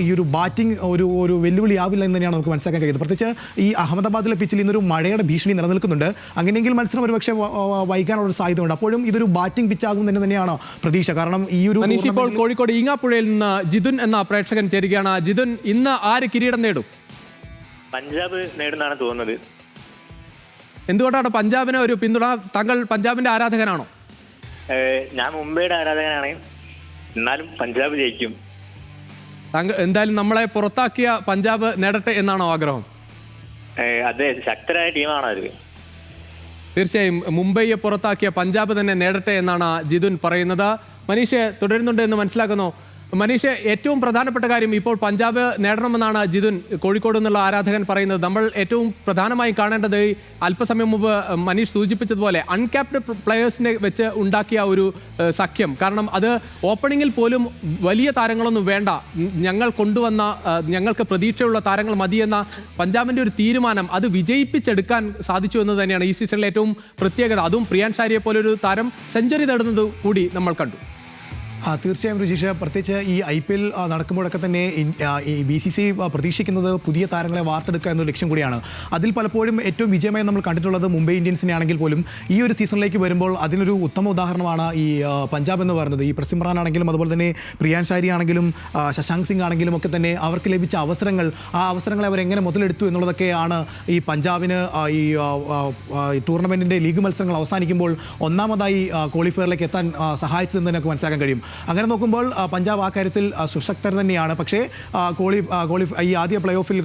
ഈ ഒരു ബാറ്റിംഗ് ഒരു വെല്ലുവിളിയാവില്ല എന്ന് തന്നെയാണ് നമുക്ക് മനസ്സിലാക്കാൻ കഴിയുന്നത്. പ്രത്യേകിച്ച് ഈ അഹമ്മദാബാദിലെ പിച്ചിൽ ഇന്നൊരു മഴയുടെ ഭീഷണി നിലനിൽക്കുന്നുണ്ട്. അങ്ങനെയെങ്കിൽ മത്സരം ഒരുപക്ഷെ വൈകാനുള്ള ഒരു സാധ്യതയുണ്ട്. അപ്പോഴും ഇതൊരു ബാറ്റിംഗ് പിച്ചാകും തന്നെയാണ് പ്രതീക്ഷ. കാരണം ഈ ഒരു ഇപ്പോൾ കോഴിക്കോട് ഈങ്ങാപ്പുഴയിൽ നിന്ന് ജിതുൻ എന്ന പ്രേക്ഷകൻ ചേരുകയാണ്. ജിതുൻ, ഇന്ന് ആര് കിരീടം നേടും? പഞ്ചാബ് നേടുന്നാണ് തോന്നുന്നത്. എന്തുകൊണ്ടാണ് പഞ്ചാബിന് ഒരു പിന്തുണ? താങ്കൾ പഞ്ചാബിന്റെ ആരാധകനാണോ? ഞാൻ മുംബൈയുടെ ആരാധകനാണ്. എന്നാലും പഞ്ചാബ് ജയിക്കും. താങ്കൾ എന്തായാലും നമ്മളെ പുറത്താക്കിയ പഞ്ചാബ് നേടട്ടെ എന്നാണോ ആഗ്രഹം? അതെ, ശക്തരായ ടീമാണ് അത്. തീർച്ചയായും മുംബൈയെ പുറത്താക്കിയ പഞ്ചാബ് തന്നെ നേടട്ടെ എന്നാണ് ജിതുൻ പറയുന്നത്. മനീഷ് തുടരുന്നുണ്ട് എന്ന് മനസ്സിലാക്കുന്നു. മനീഷ്, ഏറ്റവും പ്രധാനപ്പെട്ട കാര്യം ഇപ്പോൾ പഞ്ചാബ് നേടണമെന്നാണ് ജിതുൻ കോഴിക്കോട് നിന്നുള്ള ആരാധകൻ പറയുന്നത്. നമ്മൾ ഏറ്റവും പ്രധാനമായും കാണേണ്ടത് അല്പസമയം മുമ്പ് മനീഷ് സൂചിപ്പിച്ചതുപോലെ അൺക്യാപ്ഡ് പ്ലെയേഴ്സിനെ വെച്ച് ഉണ്ടാക്കിയ ഒരു സഖ്യം. കാരണം അത് ഓപ്പണിങ്ങിൽ പോലും വലിയ താരങ്ങളൊന്നും വേണ്ട, ഞങ്ങൾ കൊണ്ടുവന്ന ഞങ്ങൾക്ക് പ്രതീക്ഷയുള്ള താരങ്ങൾ മതിയെന്ന പഞ്ചാബിൻ്റെ ഒരു തീരുമാനം അത് വിജയിപ്പിച്ചെടുക്കാൻ സാധിച്ചു എന്ന് തന്നെയാണ് ഈ സീസണിലെ ഏറ്റവും പ്രത്യേകത. അതും പ്രിയാൻ ഷാരിയെ പോലൊരു താരം സെഞ്ചുറി നേടുന്നത് കൂടി നമ്മൾ കണ്ടു. തീർച്ചയായും രുചീഷ്, പ്രത്യേകിച്ച് ഈ IPL നടക്കുമ്പോഴൊക്കെ തന്നെ ഈ BCCI പ്രതീക്ഷിക്കുന്നത് പുതിയ താരങ്ങളെ വാർത്തെടുക്കുക എന്നൊരു ലക്ഷ്യം കൂടിയാണ്. അതിൽ പലപ്പോഴും ഏറ്റവും വിജയമായി നമ്മൾ കണ്ടിട്ടുള്ളത് മുംബൈ ഇന്ത്യൻസിനെ ആണെങ്കിൽ പോലും ഈ ഒരു സീസണിലേക്ക് വരുമ്പോൾ അതിനൊരു ഉത്തമ ഉദാഹരണമാണ് ഈ പഞ്ചാബ് എന്ന് പറയുന്നത്. ഈ പ്രസിമ്രാൻ ആണെങ്കിലും അതുപോലെ തന്നെ പ്രിയാൻ ഷാരി ആണെങ്കിലും ശശാങ്ക് സിംഗ് ആണെങ്കിലും ഒക്കെ തന്നെ അവർക്ക് ലഭിച്ച അവസരങ്ങളെ അവരെങ്ങനെ മുതലെടുത്തു എന്നുള്ളതൊക്കെയാണ് ഈ പഞ്ചാബിന് ഈ ടൂർണമെൻറ്റിൻ്റെ ലീഗ് മത്സരങ്ങൾ അവസാനിക്കുമ്പോൾ ഒന്നാമതായി ക്വാളിഫയറിലേക്ക് എത്താൻ സഹായിച്ചതെന്ന് നമുക്ക് മനസ്സിലാക്കാൻ കഴിയും. അങ്ങനെ നോക്കുമ്പോൾ പഞ്ചാബ് ആ കാര്യത്തിൽ സുശക്തർ തന്നെയാണ്. പക്ഷേ ഈ ആദ്യ പ്ലേ ഓഫിൽ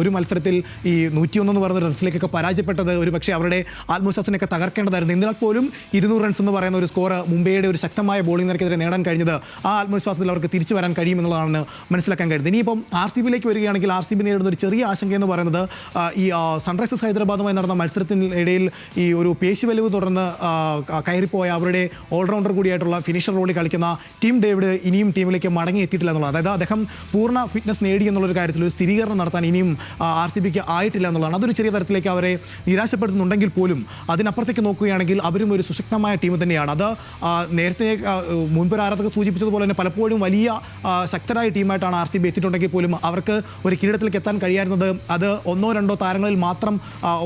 ഒരു മത്സരത്തിൽ ഈ 101 എന്ന് പറയുന്ന റൺസിലേക്കൊക്കെ പരാജയപ്പെട്ടത് ഒരു പക്ഷേ അവരുടെ ആത്മവിശ്വാസത്തിനൊക്കെ തകർക്കേണ്ടതായിരുന്നു. എന്നാൽ പോലും 200 റൺസ് എന്ന് പറയുന്ന ഒരു സ്കോർ മുംബൈയുടെ ഒരു ശക്തമായ ബോളിംഗ് നിരക്കെതിരെ നേടാൻ കഴിഞ്ഞത് ആ ആത്മവിശ്വാസത്തിൽ അവർക്ക് തിരിച്ചു വരാൻ കഴിയുമെന്നുള്ളതാണ് മനസ്സിലാക്കാൻ കഴിയുന്നത്. ഇനിയിപ്പം RCBയിലേക്ക് വരികയാണെങ്കിൽ RCB നേരിടുന്ന ഒരു ചെറിയ ആശങ്ക എന്ന് പറയുന്നത് ഈ സൺറൈസേഴ്സ് ഹൈദരാബാദുമായി നടന്ന മത്സരത്തിനിടയിൽ ഈ ഒരു പേശിവലിവ് തുടർന്ന് കയറിപ്പോയ അവരുടെ ഓൾറൗണ്ടർ കൂടിയായിട്ടുള്ള ഫിനിഷർ റോളിൽ കളിക്കുന്ന ടീം ഡേവിഡ് ഇനിയും ടീമിലേക്ക് മടങ്ങി എത്തിയിട്ടില്ല എന്നുള്ളത്. അതായത് അദ്ദേഹം പൂർണ്ണ ഫിറ്റ്നസ് നേടി എന്നുള്ളൊരു കാര്യത്തിൽ ഒരു സ്ഥിരീകരണം നടത്താൻ ഇനിയും RCBക്ക് ആയിട്ടില്ല എന്നുള്ളതാണ്. അതൊരു ചെറിയ തരത്തിലേക്ക് അവരെ നിരാശപ്പെടുത്തുന്നുണ്ടെങ്കിൽ പോലും അതിനപ്പുറത്തേക്ക് നോക്കുകയാണെങ്കിൽ അവരും ഒരു സുശക്തമായ ടീം തന്നെയാണ്. അത് നേരത്തെ മുൻപൊരു ആരാധകർ സൂചിപ്പിച്ചതുപോലെ തന്നെ പലപ്പോഴും വലിയ ശക്തരായ ടീമായിട്ടാണ് RCB എത്തിയിട്ടുണ്ടെങ്കിൽ പോലും അവർക്ക് ഒരു കിരീടത്തിലേക്ക് എത്താൻ കഴിയായിരുന്നത് അത് 1-2 താരങ്ങളിൽ മാത്രം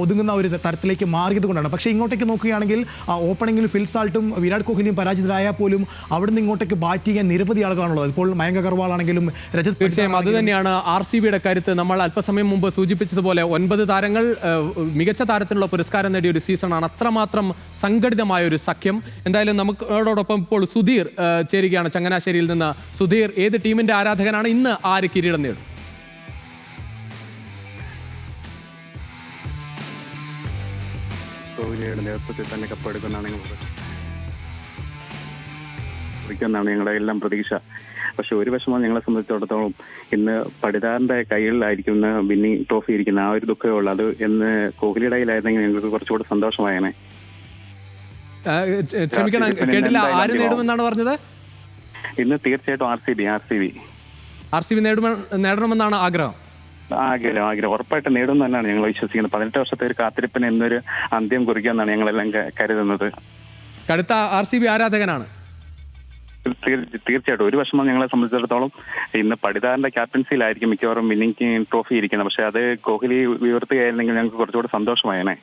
ഒതുങ്ങുന്ന ഒരു തരത്തിലേക്ക് മാറിയത് കൊണ്ടാണ്. പക്ഷേ ഇങ്ങോട്ടേക്ക് നോക്കുകയാണെങ്കിൽ ഓപ്പണിംഗിൽ ഫിൽ സാൾട്ടും വിരാട് കോഹ്ലിയും പരാജിതരായാൽ പോലും അവിടുന്ന് ഇങ്ങോട്ടേക്ക് ബാറ്റ് ചെയ്യാൻ നിരവധി ആളുകളാണുള്ളത്. ഇപ്പോൾ മയങ്ക് അഗർവാൾ ആണെങ്കിലും രജത്. തീർച്ചയായും അത് തന്നെയാണ് RCBയുടെ കാര്യത്തിൽ നമ്മൾ അല്പസമയം മുമ്പ് സൂചിപ്പിച്ചതുപോലെ 9 താരങ്ങൾ മികച്ച താരത്തിനുള്ള പുരസ്കാരം നേടിയ ഒരു സീസണാണ്. അത്രമാത്രം സംഘടിതമായ ഒരു സഖ്യം. എന്തായാലും നമുക്കോടൊപ്പം ഇപ്പോൾ സുധീർ ചേരുകയാണ് ചങ്ങനാശ്ശേരിയിൽ നിന്ന്. സുധീർ, ഏത് ടീമിന്റെ ആരാധകനാണ്? ഇന്ന് ആര് കിരീടം നേടും? കോഹ്ലിയുടെ നേതൃത്വത്തിൽ തന്നെ കപ്പെടുക്കുമെന്നാണ് ഞങ്ങളുടെ എല്ലാം പ്രതീക്ഷ. പക്ഷെ ഒരു വിഷമം ഞങ്ങളെ സംബന്ധിച്ചിടത്തോളം ഇന്ന് പടിതാറിന്റെ കയ്യിലായിരിക്കും ഇന്ന് വിന്നിംഗ് ട്രോഫി ഇരിക്കുന്ന ആ ഒരു ദുഃഖമേ ഉള്ളൂ. അത് എന്ന് കോഹ്ലിയുടെ കയ്യിലായിരുന്നെങ്കിൽ ഞങ്ങൾക്ക് കുറച്ചുകൂടെ സന്തോഷമായേനെ. ക്ഷമിക്കണം, കേട്ടില്ല. ആര് നേടുമെന്നാണ് പറഞ്ഞത്? ഇന്ന് തീർച്ചയായിട്ടും RCB നേടണമെന്നാണ് ആഗ്രഹം. ഉറപ്പായിട്ട് നേടും തന്നെയാണ് ഞങ്ങൾ വിശ്വസിക്കുന്നത്. 18 വർഷത്തെ ഒരു കാത്തിരിപ്പിന് എന്നൊരു അന്ത്യം കുറിക്കുമെന്നാണ് ഞങ്ങളെല്ലാം കരുതുന്നത്. കടുത്ത RCB ആരാധകനാണ്. തീർച്ചയായിട്ടും ഒരു വിഷമം ഞങ്ങളെ സംബന്ധിച്ചിടത്തോളം ഇന്ന് പടിതാറിന്റെ ക്യാപ്റ്റൻസിയിലായിരിക്കും മിക്കവാറും വിന്നിംഗ് ട്രോഫി ഇരിക്കുന്നത്. പക്ഷെ അത് കോഹ്ലി ഉയർത്തുകയായിരുന്നെങ്കിൽ ഞങ്ങൾക്ക് കുറച്ചുകൂടെ സന്തോഷമായേനെ.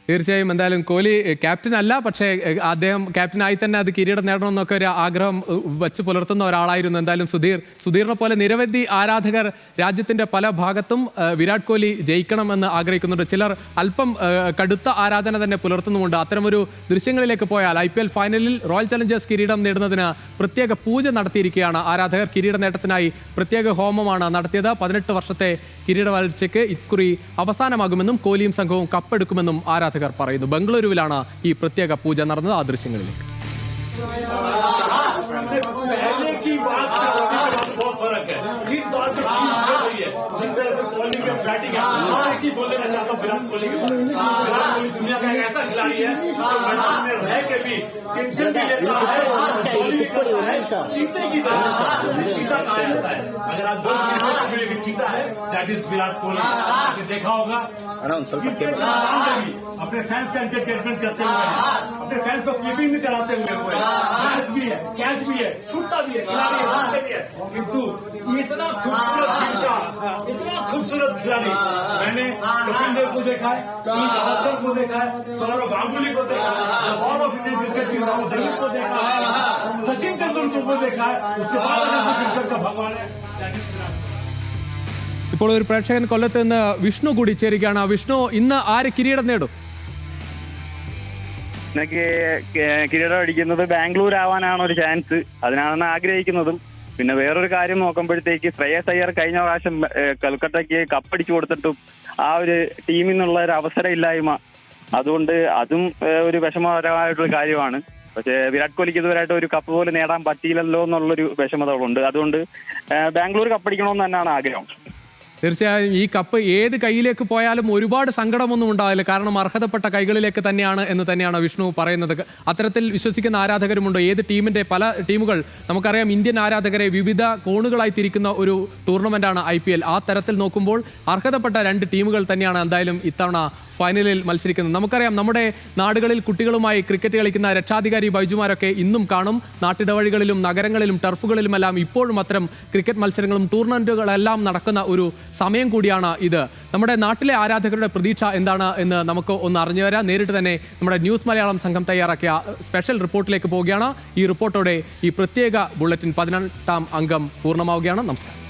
തീർച്ചയായും. എന്തായാലും കോഹ്ലി ക്യാപ്റ്റൻ അല്ല, പക്ഷേ അദ്ദേഹം ക്യാപ്റ്റനായി തന്നെ അത് കിരീടം നേടണമെന്നൊക്കെ ഒരു ആഗ്രഹം വച്ച് പുലർത്തുന്ന ഒരാളായിരുന്നു. എന്തായാലും സുധീറിനെ പോലെ നിരവധി ആരാധകർ രാജ്യത്തിന്റെ പല ഭാഗത്തും വിരാട് കോഹ്ലി ജയിക്കണമെന്ന് ആഗ്രഹിക്കുന്നുണ്ട്. ചിലർ അല്പം കടുത്ത ആരാധന തന്നെ പുലർത്തുന്നുമുണ്ട്. അത്തരമൊരു ദൃശ്യങ്ങളിലേക്ക് പോയാൽ IPL ഫൈനലിൽ റോയൽ ചലഞ്ചേഴ്സ് കിരീടം നേടുന്നതിന് പ്രത്യേക പൂജ നടത്തിയിരിക്കുകയാണ് ആരാധകർ. കിരീട നേട്ടത്തിനായി പ്രത്യേക ഹോമമാണ് നടത്തിയത്. 18 വർഷത്തെ കിരീട വാഴ്ചയ്ക്ക് ഇക്കുറി അവസാനമാകുമെന്നും കോഹ്ലിയും സംഘവും കപ്പെടുക്കുമെന്നും ആരാധകർ പറയുന്നു. ബംഗളൂരുവിലാണ് ഈ പ്രത്യേക പൂജ നടന്നത്. ആ ദൃശ്യങ്ങളിലേക്ക്. अपने फैंस का एंटरटेनमेंट करते हुए अपने फैंस को क्लिपिंग भी कराते हुए मैच भी है, कैच भी है, छूटता भी है, खिलाड़ी है, भी है. किंतु इतना खूबसूरत खिलाड़ी मैंने कपिल देव को देखा है, सुनील गावस्कर को देखा है, सौरव गांगुली को देखा है, wall of Indian cricket team Dravid को देखा है, सचिन तेंदुलकर को देखा है. उसके बाद क्रिकेट का भगवान है. ഇപ്പോൾ ഒരു പ്രേക്ഷകൻ കൊല്ലത്ത് നിന്ന് വിഷ്ണു കൂടി ചേരുകയാണ്. വിഷ്ണു, ഇന്ന് ആര് കിരീടം നേടും? കിരീടം അടിക്കുന്നത് ബാംഗ്ലൂർ ആവാനാണ് ഒരു ചാൻസ്. അതിനാണെന്ന് ആഗ്രഹിക്കുന്നതും. പിന്നെ വേറൊരു കാര്യം നോക്കുമ്പോഴത്തേക്ക് ശ്രേയസ് അയ്യർ കഴിഞ്ഞ പ്രാവശ്യം കൽക്കട്ടയ്ക്ക് കപ്പടിച്ചു കൊടുത്തിട്ടും ആ ഒരു ടീമിൽ നിന്നുള്ള ഒരു അവസരം ഇല്ലായ്മ, അതുകൊണ്ട് അതും ഒരു വിഷമകരമായിട്ടുള്ള കാര്യമാണ്. പക്ഷേ വിരാട് കോഹ്ലിക്ക് ഇതുവരെയായിട്ട് ഒരു കപ്പ് പോലും നേടാൻ പറ്റിയില്ലല്ലോ എന്നുള്ളൊരു വിഷമതകളുണ്ട്. അതുകൊണ്ട് ബാംഗ്ലൂർ കപ്പടിക്കണമെന്ന് തന്നെയാണ് ആഗ്രഹം. തീർച്ചയായും ഈ കപ്പ് ഏത് കൈയിലേക്ക് പോയാലും ഒരുപാട് സങ്കടമൊന്നും ഉണ്ടാവില്ല. കാരണം അർഹതപ്പെട്ട കൈകളിലേക്ക് തന്നെയാണ് എന്ന് തന്നെയാണ് വിഷ്ണു പറയുന്നത്. അത്തരത്തിൽ വിശ്വസിക്കുന്ന ആരാധകരുമുണ്ട്. ഏത് ടീമിന്റെ പല ടീമുകൾ നമുക്കറിയാം, ഇന്ത്യൻ ആരാധകരെ വിവിധ കോണുകളായി തിരിക്കുന്ന ഒരു ടൂർണമെന്റാണ് IPL. ആ തരത്തിൽ നോക്കുമ്പോൾ അർഹതപ്പെട്ട 2 ടീമുകൾ തന്നെയാണ് എന്തായാലും ഇത്തവണ ഫൈനലിൽ മത്സരിക്കുന്നത്. നമുക്കറിയാം നമ്മുടെ നാടുകളിൽ കുട്ടികളുമായി ക്രിക്കറ്റ് കളിക്കുന്ന രക്ഷാധികാരി ബൈജുമാരൊക്കെ ഇന്നും കാണും. നാട്ടിടവഴികളിലും നഗരങ്ങളിലും ടർഫുകളിലുമെല്ലാം ഇപ്പോഴും അത്തരം ക്രിക്കറ്റ് മത്സരങ്ങളും ടൂർണമെന്റുകളെല്ലാം നടക്കുന്ന ഒരു സമയം കൂടിയാണ് ഇത്. നമ്മുടെ നാട്ടിലെ ആരാധകരുടെ പ്രതീക്ഷ എന്താണ് എന്ന് നമുക്ക് ഒന്ന് അറിഞ്ഞു വരാം. നേരിട്ട് തന്നെ നമ്മുടെ ന്യൂസ് മലയാളം സംഘം തയ്യാറാക്കിയ സ്പെഷ്യൽ റിപ്പോർട്ടിലേക്ക് പോവുകയാണ്. ഈ റിപ്പോർട്ടോടെ ഈ പ്രത്യേക ബുള്ളറ്റിൻ 18-ാം അംഗം പൂർണ്ണമാവുകയാണ്. നമസ്കാരം.